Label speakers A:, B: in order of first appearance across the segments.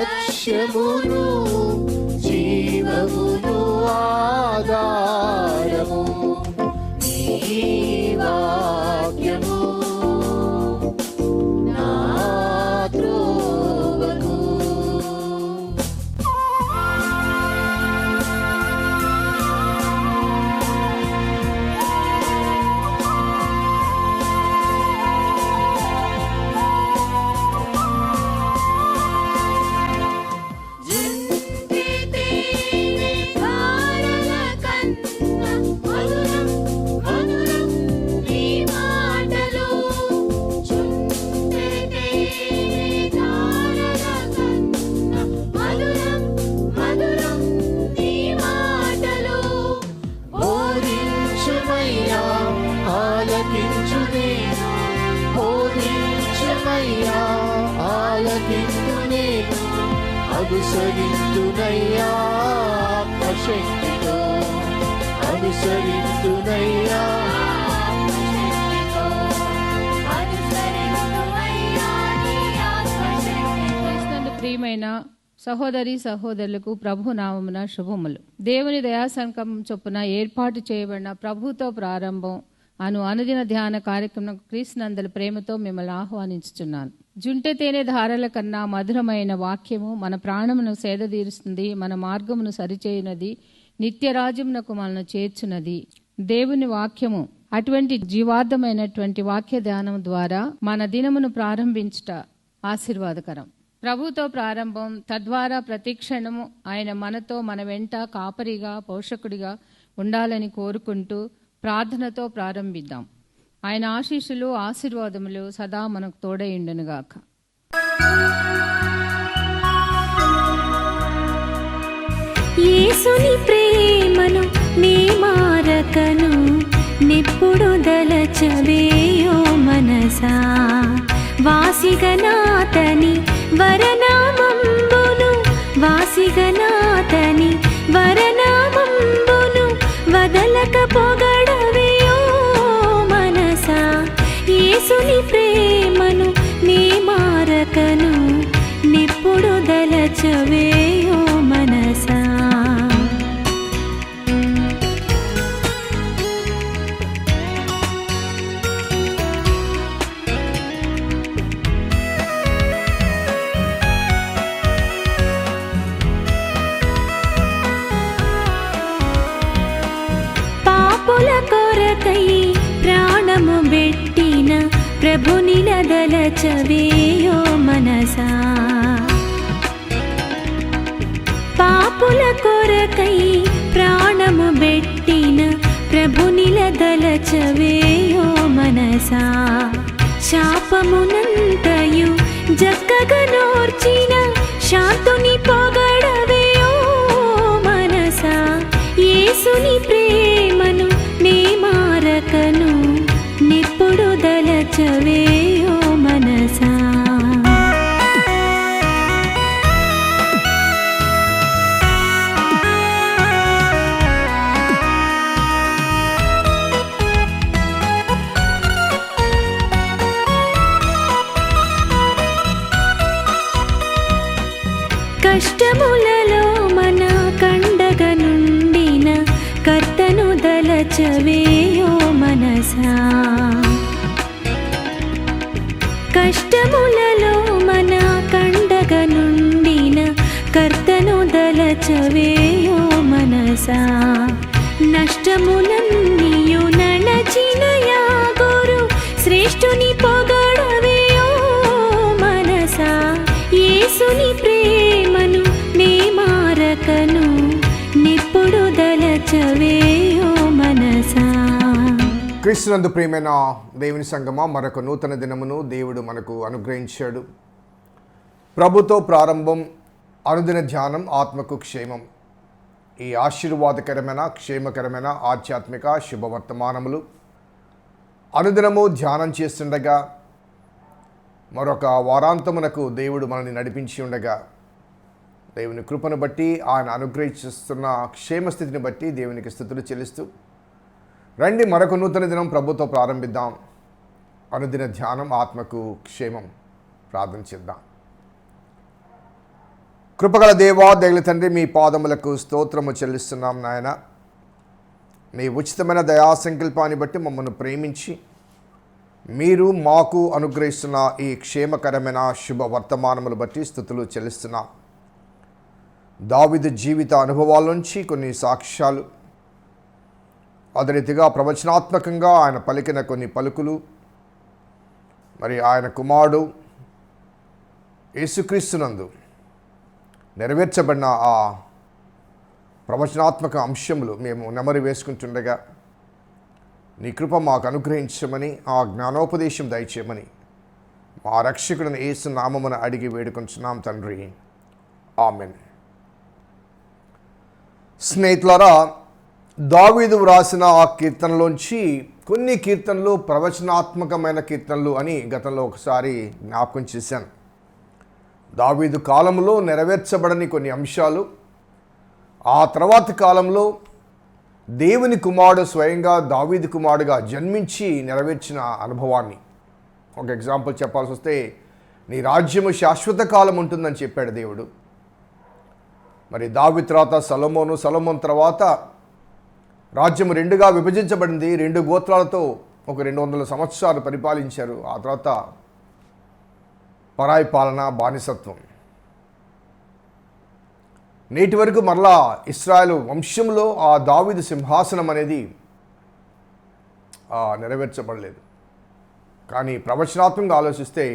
A: లక్ష్యమును జీవమును ఆధారము నీ వాక్యము నా త్రోవకు. అనుసరింతునయ్యా ఆత్మశక్తితో, అనుసరింతునయ్యా.
B: ప్రియమైన సహోదరి సహోదరులకు ప్రభు నామమున శుభములు. దేవుని దయాసంకల్పం చొప్పున ఏర్పాటు చేయబడిన ప్రభుతో ప్రారంభం అనుదిన ధ్యాన కార్యక్రమం క్రీస్తునందల ప్రేమతో మిమ్మల్ని ఆహ్వానించుచున్నాను. జుంటె తేనె ధారల కన్నా మధురమైన వాక్యము మన ప్రాణమును సేదతీరుస్తుంది, మన మార్గమును సరిచేయునది, నిత్యరాజ్యమునకు మనను చేర్చున్నది. దేవుని వాక్యము అటువంటి జీవార్థమైనటువంటి వాక్య ధ్యానం ద్వారా మన దినమును ప్రారంభించుట ఆశీర్వాదకరం. ప్రభుతో ప్రారంభం, తద్వారా ప్రతిక్షణము ఆయన మనతో మన వెంట కాపరిగా పోషకుడిగా ఉండాలని కోరుకుంటూ ప్రార్థనతో ప్రారంభిద్దాం. ఆయన ఆశీస్సులు ఆశీర్వాదములు సదా మనకు తోడైండునుగాక.
C: యేసుని ప్రేమను నీ మారకను నిప్పుడు దలచవేయో మనసా, వాసిగనాతని వరనామంబును, వాసిగనాతని వరనామంబును వదలక పొగడవేయో మనసా. యేసుని ప్రేమను నీ మారకను నిప్పుడు దలచవేయో మనసా. కొరకై ప్రాణము బెట్టిన ప్రభుని నదలచవేయో మనసా, పాపుల కొరకై ప్రాణము బెట్టిన ప్రభుని నదలచవేయో మనసా. శాపమునంతయు జక్కగా నోర్చిన శాంతుని పొగడవేయో మనసా. యేసుని ప్రేమను నీ మారకను నిప్పుడు దలచవేయో మనసా. కష్టములలో మన కండగ నుండిన కర్తను దలచవేయో మనసా. కష్టములలో మన కండగ నుండిన కర్తను దలచవేయో మనసా. నష్టములన్నీయు నడచిన యాగోరు శ్రేష్ఠుని పొగడవేయో మనసా. యేసుని ప్రేమను నీ మారకను నిప్పుడు దలచవేయో మనసా.
D: క్రీస్తునందు ప్రియమైన దేవుని సంగమా, మరొక నూతన దినమును దేవుడు మనకు అనుగ్రహించాడు. ప్రభుతో ప్రారంభం, అనుదిన ధ్యానం, ఆత్మకు క్షేమం. ఈ ఆశీర్వాదకరమైన క్షేమకరమైన ఆధ్యాత్మిక శుభవర్తమానములు అనుదినము ధ్యానం చేస్తుండగా మరొక వారాంతమునకు దేవుడు మనల్ని నడిపించి ఉండగా దేవుని కృపను బట్టి, ఆయన అనుగ్రహిస్తున్న క్షేమస్థితిని బట్టి దేవునికి స్తుతులు చెల్లిస్తూ రండి మరొక నూతన దినం ప్రభుతో ప్రారంభిద్దాం. అనుదిన ధ్యానం, ఆత్మకు క్షేమం. ప్రార్థన చేద్దాం. కృపగల దేవా, దయగల తండ్రి, మీ పాదములకు స్తోత్రము చెల్లిస్తున్నాం నాయన. మీ ఉచితమైన దయా సంకల్పాన్ని బట్టి మమ్మల్ని ప్రేమించి మీరు మాకు అనుగ్రహిస్తున్న ఈ క్షేమకరమైన శుభ వర్తమానములు బట్టి స్తుతులు చెల్లిస్తున్నాం. దావీదు జీవిత అనుభవాల నుంచి కొన్ని సాక్ష్యాలు, అదే రీతిగా ప్రవచనాత్మకంగా ఆయన పలికిన కొన్ని పలుకులు, మరి ఆయన కుమారుడు యేసుక్రీస్తునందు నెరవేర్చబడిన ఆ ప్రవచనాత్మక అంశములు మేము నెమరు వేసుకుంటుండగా నీ కృప మాకు అనుగ్రహించమని, ఆ జ్ఞానోపదేశం దయచేయమని మా రక్షకుడిని యేసు నామమున అడిగి వేడుకొంచున్నాం తండ్రి, ఆమెన్. స్నేహితులారా, దావీదు వ్రాసిన ఆ కీర్తనలోంచి కొన్ని కీర్తనలు ప్రవచనాత్మకమైన కీర్తనలు అని గతంలో ఒకసారి జ్ఞాపకం చేశాను. దావీదు కాలంలో నెరవేర్చబడని కొన్ని అంశాలు, ఆ తర్వాత కాలంలో దేవుని కుమారుడు స్వయంగా దావీదు కుమారుడుగా జన్మించి నెరవేర్చిన అనుభవాన్ని. ఒక ఎగ్జాంపుల్ చెప్పాల్సి వస్తే, నీ రాజ్యము శాశ్వత కాలం ఉంటుందని చెప్పాడు దేవుడు. మరి దావీదు తర్వాత సొలొమోను తర్వాత రాజ్యము రెండుగా విభజించబడింది. 2 గోత్రాలతో ఒక 200 సంవత్సరాలు పరిపాలించారు. ఆ తర్వాత పరాయి పాలన, బానిసత్వం. నేటి వరకు మరలా ఇశ్రాయేలు వంశంలో ఆ దావీదు సింహాసనం అనేది నెరవేర్చబడలేదు. కానీ ప్రవచనాత్మకంగా ఆలోచిస్తే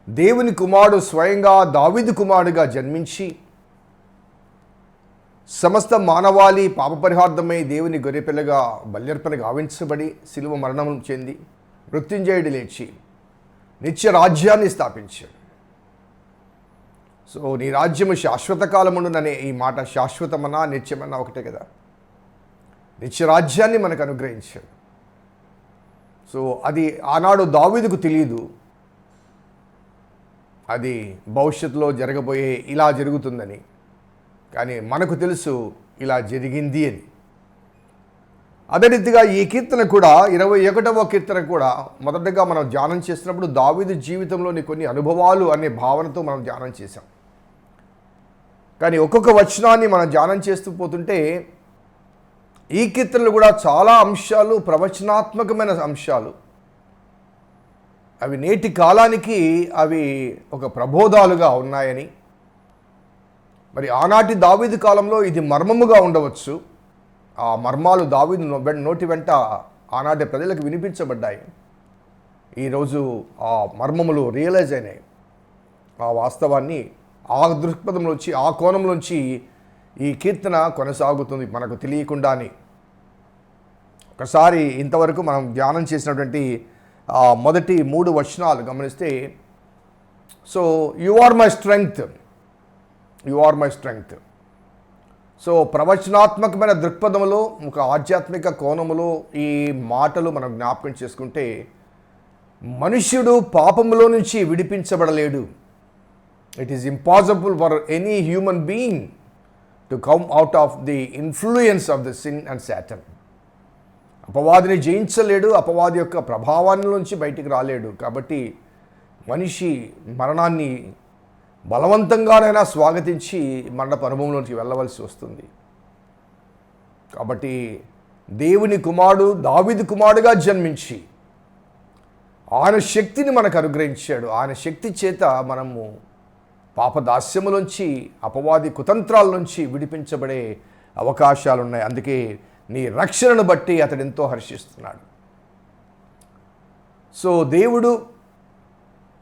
D: దేవుని కుమారుడు స్వయంగా దావీదు కుమారుడుగా జన్మించి సమస్త మానవాళి పాపపరిహార్థమై దేవుని గొర్రెపిల్లగా బల్యర్పణ గావించబడి శిలువ మరణం చెంది మృత్యుంజయుడు లేచి నిత్య రాజ్యాన్ని స్థాపించాడు. సో నీ రాజ్యము శాశ్వత కాలముండుననే ఈ మాట శాశ్వతమన్నా నిత్యమన్నా ఒకటే కదా. నిత్య రాజ్యాన్ని మనకు అనుగ్రహించాడు. సో అది ఆనాడు దావీదుకు తెలియదు, అది భవిష్యత్తులో జరగబోయే ఇలా జరుగుతుందని. కానీ మనకు తెలుసు ఇలా జరిగింది అని. అదే రీతిగా ఈ కీర్తన కూడా 21వ కీర్తన కూడా మొదటగా మనం ధ్యానం చేసినప్పుడు దావీదు జీవితంలోని కొన్ని అనుభవాలు అనే భావనతో మనం ధ్యానం చేశాం. కానీ ఒక్కొక్క వచనాన్ని మనం ధ్యానం చేస్తూ పోతుంటే ఈ కీర్తనలు కూడా చాలా అంశాలు ప్రవచనాత్మకమైన అంశాలు. అవి నేటి కాలానికి అవి ఒక ప్రబోధాలుగా ఉన్నాయని, మరి ఆనాటి దావీదు కాలంలో ఇది మర్మముగా ఉండవచ్చు. ఆ మర్మాలు దావీదు నోటి వెంట ఆనాటి ప్రజలకు వినిపించబడ్డాయి. ఈరోజు ఆ మర్మములు రియలైజ్ అయినాయి. ఆ వాస్తవాన్ని ఆ దృక్పథంలోంచి, ఆ కోణంలోంచి ఈ కీర్తన కొనసాగుతుంది మనకు తెలియకుండానే. ఒకసారి ఇంతవరకు మనం ధ్యానం చేసినటువంటి మొదటి 3 వచనాలు గమనిస్తే, so you are my strength, you are my strength. So ప్రవచనాత్మకమైన దృక్పథంలో, ఒక ఆధ్యాత్మిక కోణములో ఈ మాటలు మనం జ్ఞాపకం చేసుకుంటే, మనుష్యుడు పాపములో నుంచి విడిపించబడలేడు. It is impossible for any human being to come out of the influence of the sin and Satan. అపవాదిని జయించలేడు, అపవాది యొక్క ప్రభావాన్ని నుంచి బయటికి రాలేడు. కాబట్టి మనిషి మరణాన్ని బలవంతంగానైనా స్వాగతించి మరణపు అనుభవంలోకి వెళ్ళవలసి వస్తుంది. కాబట్టి దేవుని కుమారుడు దావీదు కుమారుడుగా జన్మించి ఆయన శక్తిని మనకు అనుగ్రహించాడు. ఆయన శక్తి చేత మనము పాపదాస్యములోంచి, అపవాది కుతంత్రాల నుంచి విడిపించబడే అవకాశాలు ఉన్నాయి. అందుకే నీ రక్షణను బట్టి అతడు ఎంతో హర్షిస్తున్నాడు. సో దేవుడు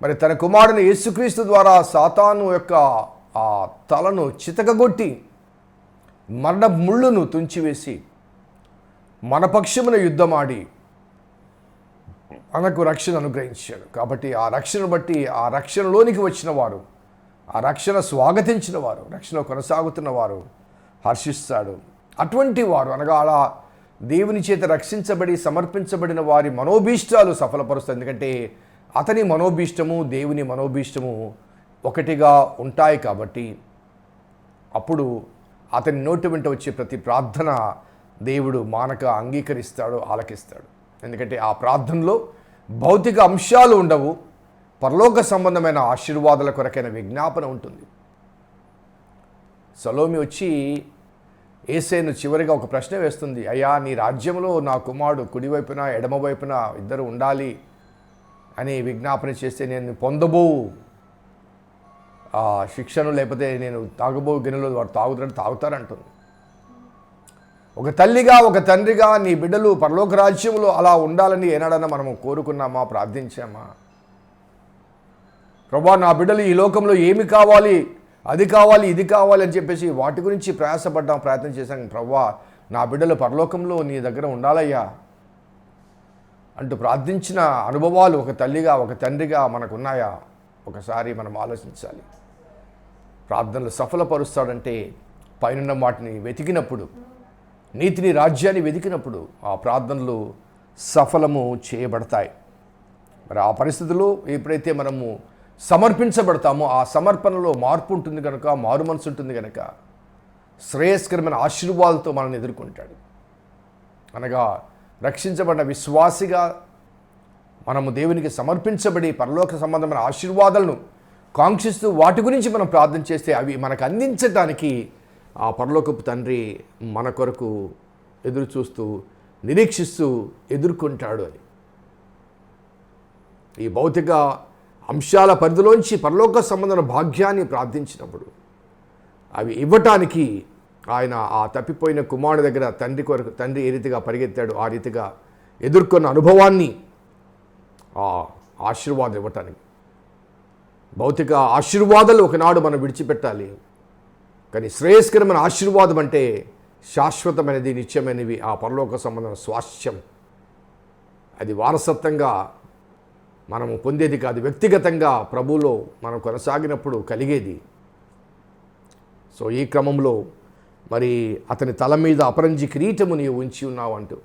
D: మరి తన కుమారుని యేసుక్రీస్తు ద్వారా సాతాను యొక్క ఆ తలను చితకగొట్టి మరణ ముళ్ళును తుంచివేసి మన పక్షమున యుద్ధమాడి మనకు రక్షణ అనుగ్రహించాడు. కాబట్టి ఆ రక్షణ బట్టి, ఆ రక్షణలోనికి వచ్చిన వారు, ఆ రక్షణ స్వాగతించిన వారు, రక్షణ కొనసాగుతున్న వారు హర్షిస్తాడు. అటువంటి వారు అనగా అలా దేవుని చేత రక్షించబడి సమర్పించబడిన వారి మనోభీష్టాలు సఫలపరుస్తాయి. ఎందుకంటే అతని మనోభీష్టము దేవుని మనోభీష్టము ఒకటిగా ఉంటాయి. కాబట్టి అప్పుడు అతని నోటి వెంట వచ్చే ప్రతి ప్రార్థన దేవుడు మానక అంగీకరిస్తాడు, ఆలకిస్తాడు. ఎందుకంటే ఆ ప్రార్థనలో భౌతిక అంశాలు ఉండవు, పరలోక సంబంధమైన ఆశీర్వాదాల కొరకైన విజ్ఞాపన ఉంటుంది. సలోమి వచ్చి యేసేను చివరిగా ఒక ప్రశ్న వేస్తుంది, అయ్యా నీ రాజ్యంలో నా కుమారుడు కుడివైపున ఎడమవైపున ఇద్దరు ఉండాలి అని విజ్ఞాపన చేస్తే నేను పొందబో శిక్షను, లేకపోతే నేను తాగబో గిన్నెలో వారు తాగుతారంటుంది. ఒక తల్లిగా ఒక తండ్రిగా నీ బిడ్డలు పరలోక రాజ్యంలో అలా ఉండాలని ఏనాడన్నా మనము కోరుకున్నామా, ప్రార్థించామా? ప్రభా నా బిడ్డలు ఈ లోకంలో ఏమి కావాలి, అది కావాలి, ఇది కావాలి అని చెప్పేసి వాటి గురించి ప్రయాసపడ్డాం, ప్రయత్నం చేశాం. ప్రభా నా బిడ్డలు పరలోకంలో నీ దగ్గర ఉండాలయ్యా అంటూ ప్రార్థించిన అనుభవాలు ఒక తల్లిగా ఒక తండ్రిగా మనకున్నాయా? ఒకసారి మనం ఆలోచించాలి. ప్రార్థనలు సఫలపరుస్తాడంటే పైనున్న వాటిని వెతికినప్పుడు, నీతిని రాజ్యాన్ని వెతికినప్పుడు ఆ ప్రార్థనలు సఫలము చేయబడతాయి. మరి ఆ పరిస్థితుల్లో ఎప్పుడైతే మనము సమర్పించబడతామో ఆ సమర్పణలో మార్పు ఉంటుంది కనుక, మారు మనసు ఉంటుంది కనుక శ్రేయస్కరమైన ఆశీర్వాదాలతో మనల్ని ఎదుర్కొంటాడు. అనగా రక్షించబడిన విశ్వాసిగా మనము దేవునికి సమర్పించబడి పరలోక సంబంధమైన ఆశీర్వాదాలను కాంక్షిస్తూ వాటి గురించి మనం ప్రార్థన చేస్తే అవి మనకు అందించడానికి ఆ పరలోకపు తండ్రి మన కొరకు ఎదురు చూస్తూ నిరీక్షిస్తూ ఎదుర్కొంటాడు అని. ఈ భౌతిక అంశాల పరిధిలోంచి పరలోక సంబంధమైన భాగ్యాన్ని ప్రార్థించినప్పుడు అవి ఇవ్వటానికి ఆయన ఆ తప్పిపోయిన కుమారుడి దగ్గర తండ్రి ఏ రీతిగా పరిగెత్తాడు ఆ రీతిగా ఎదుర్కొన్న అనుభవాన్ని ఆ ఆశీర్వాదం ఇవ్వటానికి. భౌతిక ఆశీర్వాదాలు ఒకనాడు మనం విడిచిపెట్టాలి, కానీ శ్రేయస్కరమైన ఆశీర్వాదం అంటే శాశ్వతమైనది, నిత్యమైనవి, ఆ పరలోక సంబంధమైన స్వాస్థ్యం. అది వారసత్వంగా మనము పొందేది కాదు, వ్యక్తిగతంగా ప్రభువులో మనం కొనసాగినప్పుడు కలిగేది. సో ఈ క్రమంలో మరి అతని తల మీద అపరంజి కిరీటము నీవు ఉంచి ఉన్నావు అంటూ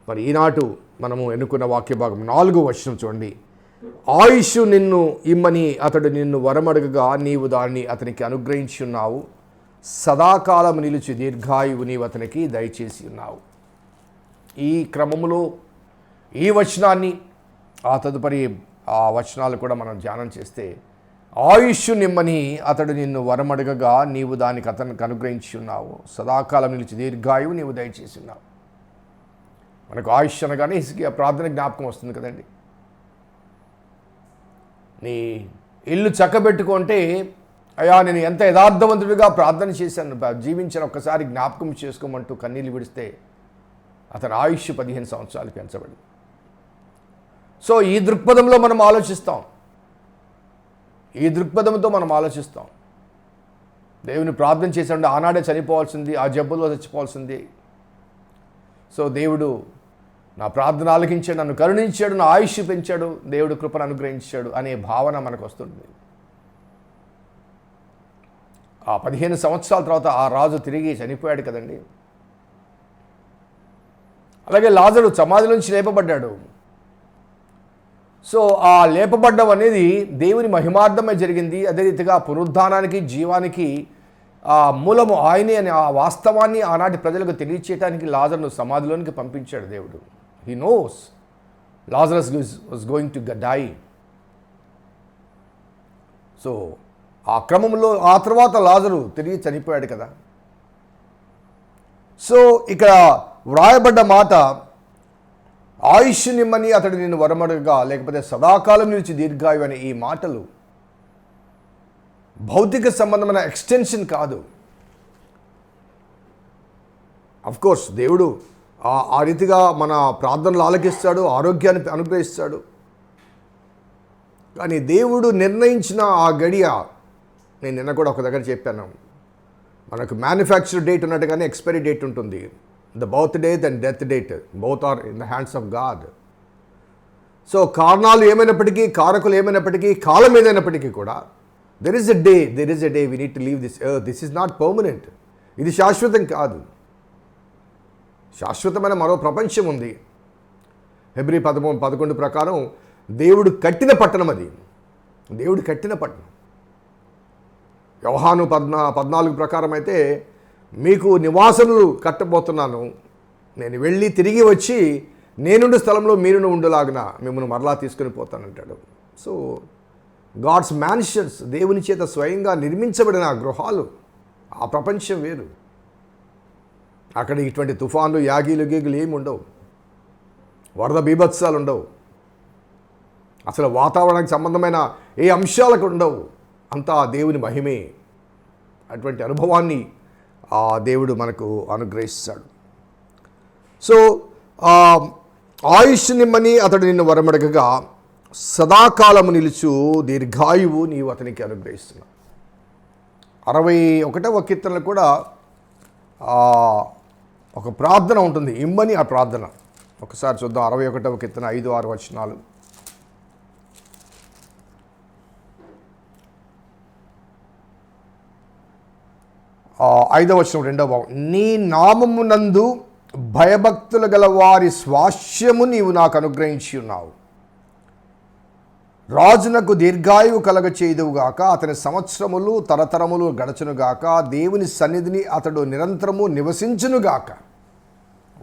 D: మరి ఈనాటు మనము ఎన్నుకున్న వాక్య భాగం 4వ వచనం చూడండి. ఆయుష్ నిన్ను ఇమ్మని అతడు నిన్ను వరమడగగా నీవు దాన్ని అతనికి అనుగ్రహించి ఉన్నావు, సదాకాలం నిలిచి దీర్ఘాయువు నీవు అతనికి దయచేసి ఉన్నావు. ఈ క్రమములో ఈ వచనాన్ని ఆ తదుపరి ఆ వచనాలు కూడా మనం ధ్యానం చేస్తే, ఆయుష్ నిమ్మని అతడు నిన్ను వరమడగగా నీవు దానికి అతనికి అనుగ్రహించి ఉన్నావు, సదాకాలం నిలిచి దీర్ఘాయువు నీవు దయచేసి ఉన్నావు. మనకు ఆయుష్ అనగానే హిజ్కియా ప్రార్థన జ్ఞాపకం వస్తుంది కదండి. నీ ఇల్లు చక్కబెట్టుకుంటే అయ్యా నేను ఎంత యథార్థవంతుడిగా ప్రార్థన చేశాను, జీవించాను, ఒక్కసారి జ్ఞాపకం చేసుకోమంటూ కన్నీళ్ళు విడిస్తే అతని ఆయుష్ 15 సంవత్సరాలు పెంచబడింది. సో ఈ దృక్పథంలో మనం ఆలోచిస్తాం, ఈ దృక్పథంతో మనం ఆలోచిస్తాం. దేవుని ప్రార్థన చేశాడు, ఆనాడే చనిపోవాల్సింది, ఆ జబ్బులో చచ్చిపోవాల్సింది. సో దేవుడు నా ప్రార్థన ఆలకించాడు, నన్ను కరుణించాడు, నా ఆయుష్ పెంచాడు, దేవుడు కృపను అనుగ్రహించాడు అనే భావన మనకు వస్తుంది. ఆ 15 సంవత్సరాల తర్వాత ఆ రాజు తిరిగి చనిపోయాడు కదండి. అలాగే లాజరు సమాధి నుంచి లేపబడ్డాడు. సో ఆ లేపబడ్డం అనేది దేవుని మహిమార్థమే జరిగింది. అదే రీతిగా పునరుద్ధానానికి జీవానికి ఆ మూలము ఆయనే అని ఆ వాస్తవాన్ని ఆనాటి ప్రజలకు తెలియచేయడానికి లాజరును సమాధిలోనికి పంపించాడు దేవుడు. He knows Lazarus was going to die. So ఆ క్రమంలో ఆ తర్వాత లాజరు తిరిగి చనిపోయాడు కదా. సో ఇక్కడ వ్రాయబడ్డ మాట ఆయుష్ నిమ్మని అతడు నిన్ను వరమడగా, లేకపోతే సదాకాలం నిలిచి దీర్ఘాయు అనే ఈ మాటలు భౌతిక సంబంధమైన ఎక్స్టెన్షన్ కాదు. అఫ్కోర్స్ దేవుడు ఆ రీతిగా మన ప్రార్థనలు ఆలకిస్తాడు, ఆరోగ్యాన్ని అనుగ్రహిస్తాడు. కానీ దేవుడు నిర్ణయించిన ఆ గడియ, నేను నిన్న కూడా ఒక దగ్గర చెప్పాను, మనకు మ్యానుఫ్యాక్చర్ డేట్ ఉన్నట్టుగానే ఎక్స్పైరీ డేట్ ఉంటుంది. The birth date and death date both are in the hands of God. So కారణాలు ఏమైనప్పటికీ, కారకులు ఏమైనప్పటికీ, కాలం ఏదైనప్పటికీ కూడా there is a day we need to leave this earth. This is not permanent. ఇది శాశ్వతం కాదు. శాశ్వతమైన మరో ప్రపంచం ఉంది. హెబ్రీ 11 ప్రకారం దేవుడు కట్టిన పట్టణం అది, దేవుడు కట్టిన పట్టణం. యోహాను 14 ప్రకారం అయితే మీకు నివాసములు కట్టబోతున్నాను, నేను వెళ్ళి తిరిగి వచ్చి నేనుండు స్థలంలో మీరును ఉండలాగిన మిమ్మల్ని మరలా తీసుకుని పోతానంటాడు. సో గాడ్స్ మ్యాన్షన్స్, దేవుని చేత స్వయంగా నిర్మించబడిన గృహాలు ఆ ప్రపంచం వేరు. అక్కడ ఇటువంటి తుఫాన్లు, యాగీలు, గీగులు ఏమి ఉండవు, వరద బీభత్సాలు ఉండవు, అసలు వాతావరణానికి సంబంధమైన ఏ అంశాలకు ఉండవు. అంతా దేవుని మహిమే. అటువంటి అనుభవాన్ని ఆ దేవుడు మనకు అనుగ్రహిస్తాడు. సో ఆయుష్ నిమ్మని అతడు నిన్ను వరమడగగా సదాకాలము నిలుచు దీర్ఘాయువు నీవు అతనికి అనుగ్రహిస్తున్నావు. 61వ కీర్తనలో కూడా ఒక ప్రార్థన ఉంటుంది, ఇమ్మని ఆ ప్రార్థన. ఒకసారి చూద్దాం. 61వ కీర్తన 5-6 వచనాలు. ఐదవ వచనం 2వ భాగం. నీ నామమునందు భయభక్తులు గల వారి స్వాస్యము నీవు నాకు అనుగ్రహించి ఉన్నావు. రాజునకు దీర్ఘాయువు కలగ చేయుదువుగాక, అతని సంవత్సరములు తరతరములు గడచునుగాక, దేవుని సన్నిధిని అతడు నిరంతరము నివసించునుగాక.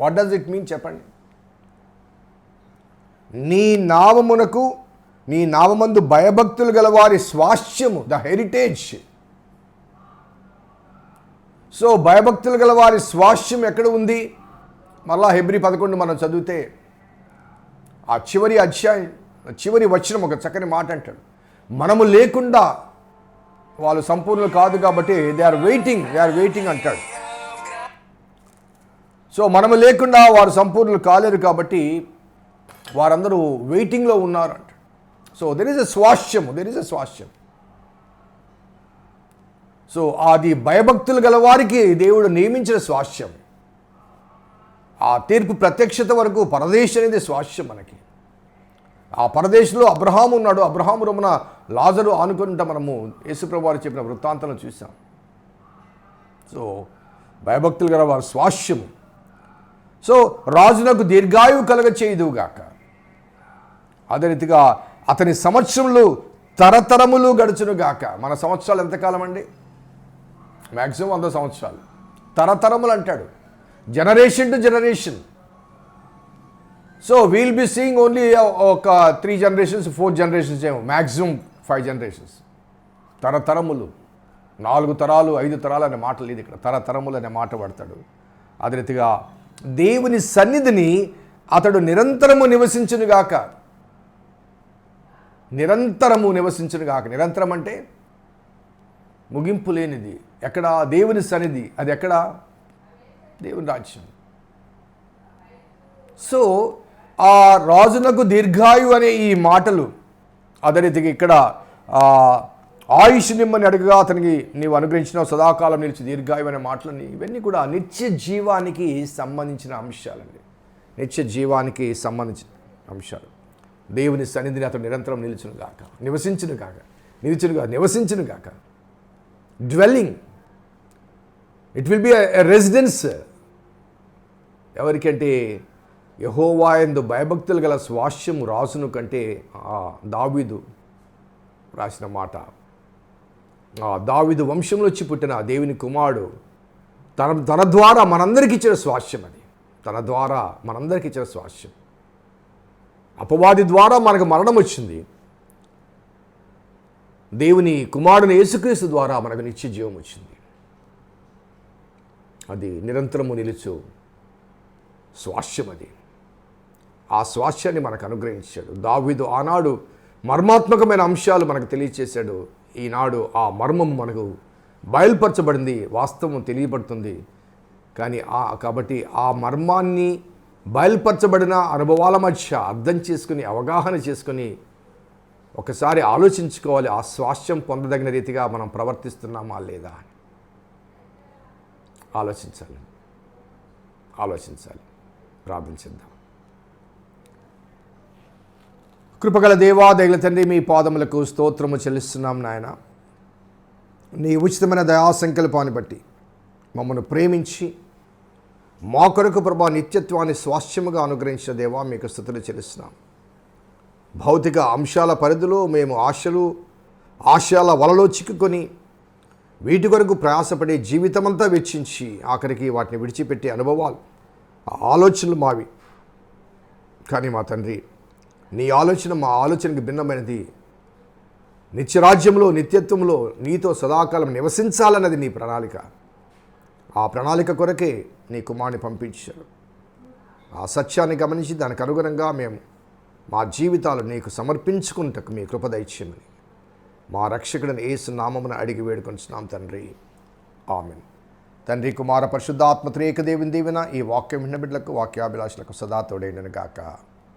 D: వాట్ డస్ ఇట్ మీన్ చెప్పండి? నీ నామమునకు, నీ నామందు భయభక్తులు గల వారి స్వాస్యము, ద హెరిటేజ్. సో భయభక్తులు గల వారి స్వాస్యం ఎక్కడ ఉంది? మళ్ళా హెబ్రీ 11 మనం చదివితే ఆ చివరి అధ్యాయం, చివరి వచనం ఒక చక్కని మాట అంటాడు. మనము లేకుండా వాళ్ళు సంపూర్ణులు కాదు కాబట్టి దే ఆర్ వెయిటింగ్ అంటాడు. సో మనము లేకుండా వారు సంపూర్ణులు కాలేరు కాబట్టి వారందరూ వెయిటింగ్లో ఉన్నారు అంటాడు. సో దెర్ ఇస్ ఎ స్వాస్యం. సో అది భయభక్తులు గల వారికి దేవుడు నియమించిన స్వాస్యం. ఆ తీర్పు ప్రత్యక్షత వరకు పరదేశ్ అనేది స్వాస్యం మనకి. ఆ పరదేశంలో అబ్రహాము ఉన్నాడు. అబ్రహాము రొమ్మున లాజరు ఆనుకుంటా మనము యేసుప్రభువు వారు చెప్పిన వృత్తాంతాలను చూసాం. సో భయభక్తులు గల వారి స్వాస్యము. సో రాజునకు దీర్ఘాయువు కలగ చేయుదువుగాక. అదే రీతిగా అతని సంవత్సరములు తరతరములు గడుచునుగాక. మన సంవత్సరాలు ఎంతకాలం అండి? మ్యాక్సిమం 100 సంవత్సరాలు. తరతరములు అంటాడు, generation to generation. So we'll be seeing only ఒక 3 generations 4 generations ఏమో, మ్యాక్సిమం 5 generations. తరతరములు, 4 తరాలు 5 తరాలు అనే మాట లేదు ఇక్కడ, తరతరములు అనే మాట పడతాడు. అదే రీతిగా దేవుని సన్నిధిని అతడు నిరంతరము నివసించునుగాక. నిరంతరం అంటే ముగింపు లేనిది. ఎక్కడ? దేవుని సన్నిధి. అది ఎక్కడ? దేవుని రాజ్యం. సో ఆ రాజునకు దీర్ఘాయు అనే ఈ మాటలు, అదే రీతిగా ఇక్కడ ఆయుష్ నిమ్మని అడుగుగా అతనికి నీవు అనుగ్రహించిన సదాకాలం నిలిచి దీర్ఘాయు అనే మాటలని, ఇవన్నీ కూడా నిత్య జీవానికి సంబంధించిన అంశాలండి. నిత్య జీవానికి సంబంధించిన అంశాలు. దేవుని సన్నిధిని అతను నిరంతరం నివసించును గాక. Dwelling, it will be a residence. ఎవరికంటే యెహోవా యందు భయభక్తులు గల స్వాస్యము రాజును కంటే దావీదు రాసిన మాట. దావీదు వంశంలో వచ్చి పుట్టిన దేవుని కుమారుడు తన ద్వారా మనందరికీ ఇచ్చిన స్వాస్యం. అది తన ద్వారా మనందరికీ ఇచ్చిన స్వాస్యం. అపవాది ద్వారా మనకు మరణం వచ్చింది. దేవుని కుమారుని యేసుక్రీస్తు ద్వారా మనకు నిత్య జీవం వచ్చింది. అది నిరంతరము నిలుచు స్వాస్యం. అది ఆ స్వాస్యాన్ని మనకు అనుగ్రహించాడు దావీదు. ఆనాడు మర్మాత్మకమైన అంశాలు మనకు తెలియచేశాడు. ఈనాడు ఆ మర్మం మనకు బయలుపరచబడింది, వాస్తవం తెలియబడుతుంది. కానీ కాబట్టి ఆ మర్మాన్ని బయలుపరచబడిన అనుభవాల మధ్య అర్థం చేసుకుని, అవగాహన చేసుకుని ఒకసారి ఆలోచించుకోవాలి. ఆ స్వాస్యం పొందదగిన రీతిగా మనం ప్రవర్తిస్తున్నామా లేదా అని ఆలోచించాలి. ప్రార్థించేద్దాం. కృపగల దేవా, దయగల తండ్రి, మీ పాదములకు స్తోత్రము చెల్లిస్తున్నాం నాయన. నీ ఉచితమైన దయా సంకల్పాన్ని బట్టి మమ్మల్ని ప్రేమించి మా కొరకు ప్రభా నిత్యత్వాన్ని స్వాస్థ్యముగా అనుగ్రహించిన దేవా, మీకు స్తుతులు చెల్లిస్తున్నాం. భౌతిక అంశాల పరిధిలో మేము ఆశయాల వలలో చిక్కుకొని వీటి కొరకు ప్రయాసపడి జీవితమంతా వెచ్చించి ఆఖరికి వాటిని విడిచిపెట్టే అనుభవాలు, ఆలోచనలు మావి. కానీ మా తండ్రి, నీ ఆలోచన మా ఆలోచనకు భిన్నమైనది. నిత్యరాజ్యంలో, నిత్యత్వంలో నీతో సదాకాలం నివసించాలన్నది నీ ప్రణాళిక. ఆ ప్రణాళిక కొరకే నీ కుమారుని పంపించారు. ఆ సత్యాన్ని గమనించి దానికి అనుగుణంగా మేము మా జీవితాలు నీకు సమర్పించుకుంటకు మీ కృప దయచేయమని మా రక్షకుడిని యేసు నామమున అడిగి వేడుకొంచున్నాం తండ్రి. ఆమేన్. తండ్రి, కుమార, పరిశుద్ధాత్మ త్రియేక దేవుని దీవెన ఈ వాక్యం విన్న బిడ్డలకు, వాక్యాభిలాషులకు సదా తోడైనను గాక.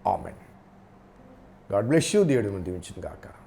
D: ఆమేన్. God bless you. దేవుడు దీవించును గాక.